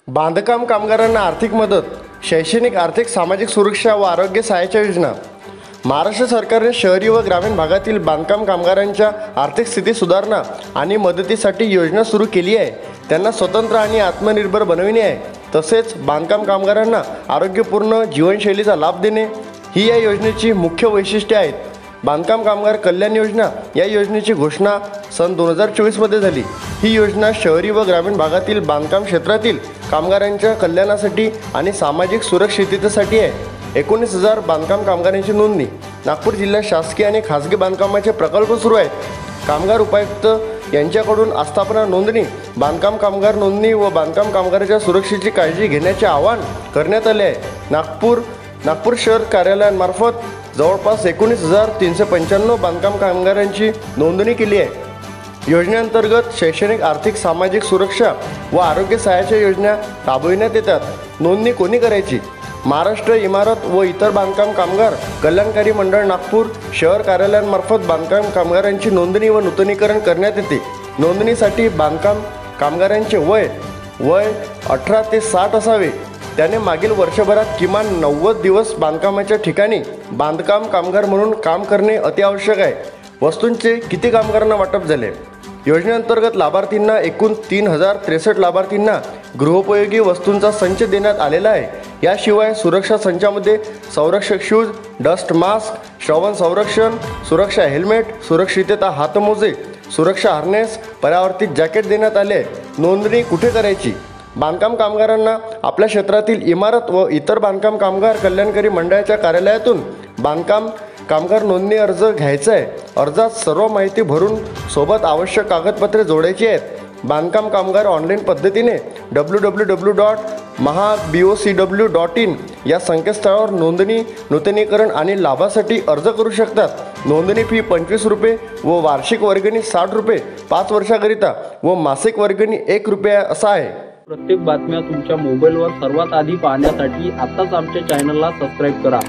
बांधकाम कामगारांना आर्थिक मदत, शैक्षणिक आर्थिक सामाजिक सुरक्षा व आरोग्य सहाय्याच्या योजना। महाराष्ट्र सरकारने शहरी व ग्रामीण भागातील बांधकाम कामगारांच्या आर्थिक स्थिती सुधारणा आणि मदतीसाठी योजना सुरू केली आहे। त्यांना स्वतंत्र आणि आत्मनिर्भर बनविणे आहे। तसेच बांधकाम कामगारांना आरोग्यपूर्ण जीवनशैलीचा लाभ देणे ही या योजनेची मुख्य वैशिष्ट्ये आहेत। बांधकाम कामगार कल्याण योजना या योजनेची घोषणा सन 2024 मध्ये झाली। ही योजना शहरी व ग्रामीण भागातील बांधकाम क्षेत्रातील कामगारांच्या कल्याणासाठी आणि सामाजिक सुरक्षिततेसाठी आहे। 19,000 बांधकाम कामगारांची नोंदणी। नागपूर जिल्ह्यात शासकीय आणि खासगी बांधकामाचे प्रकल्प सुरू आहेत। कामगार उपायुक्त यांच्याकडून आस्थापना नोंदणी, बांधकाम कामगार नोंदणी व बांधकाम कामगारांच्या सुरक्षेची काळजी घेण्याचे आवाहन करण्यात आले आहे। नागपूर शहर कार्यालयांमार्फत जवळपास 19,395 बांधकाम कामगारांची नोंदणी केली आहे। योजनेअंतर्गत शैक्षणिक आर्थिक सामाजिक सुरक्षा व आरोग्य सहाय्याच्या योजना राबविण्यात येतात। नोंदणी कोणी करायची? महाराष्ट्र इमारत व इतर बांधकाम कामगार कल्याणकारी मंडळ नागपूर शहर कार्यालयांमार्फत बांधकाम कामगारांची नोंदणी व नूतनीकरण करण्यात येते। नोंदणीसाठी बांधकाम कामगारांचे वय 18 ते 60 असावे। त्याने मागील वर्षभरात किमान 90 दिवस बांधकामाच्या ठिकाणी बांधकाम कामगार म्हणून काम करणे अत्यावश्यक आहे। वस्तूंचे किती कामगारांना वाटप झाले? योजनेअंतर्गत लाभार्थींना एकूण 3,063 लाभार्थींना गृहोपयोगी वस्तूंचा संच देण्यात आलेला आहे। याशिवाय सुरक्षा संचामध्ये संरक्षक शूज, डस्ट मास्क, श्रवण संरक्षण, सुरक्षा हेल्मेट, सुरक्षितता हातमोजे, सुरक्षा हार्नेस, परावर्तित जॅकेट देण्यात आले आहे। नोंदणी कुठे करायची? बांधकाम कामगारांना आपल्या क्षेत्रातील इमारत व इतर बांधकाम कामगार कल्याणकारी मंडळाच्या कार्यालयातून बांधकाम कामगार नोंदणी अर्ज घ्यायचा आहे। अर्जात सर्व माहिती भरून सोबत आवश्यक कागदपत्रे जोडायची आहेत। बांधकाम कामगार ऑनलाईन पद्धतीने www.mahbocw.in या संकेतस्थळावर नोंदणी, नूतनीकरण आणि लाभासाठी अर्ज करू शकतात। नोंदणी फी 25 रुपये व वार्षिक वर्गणी 60 रुपये 5 वर्षाकरिता व मासिक वर्गणी 1 रुपया असा आहे। प्रत्येक बातम्या तुमच्या मोबाईलवर सर्वात आधी पाहण्यासाठी आताच आमच्या चॅनलला सबस्क्राईब करा।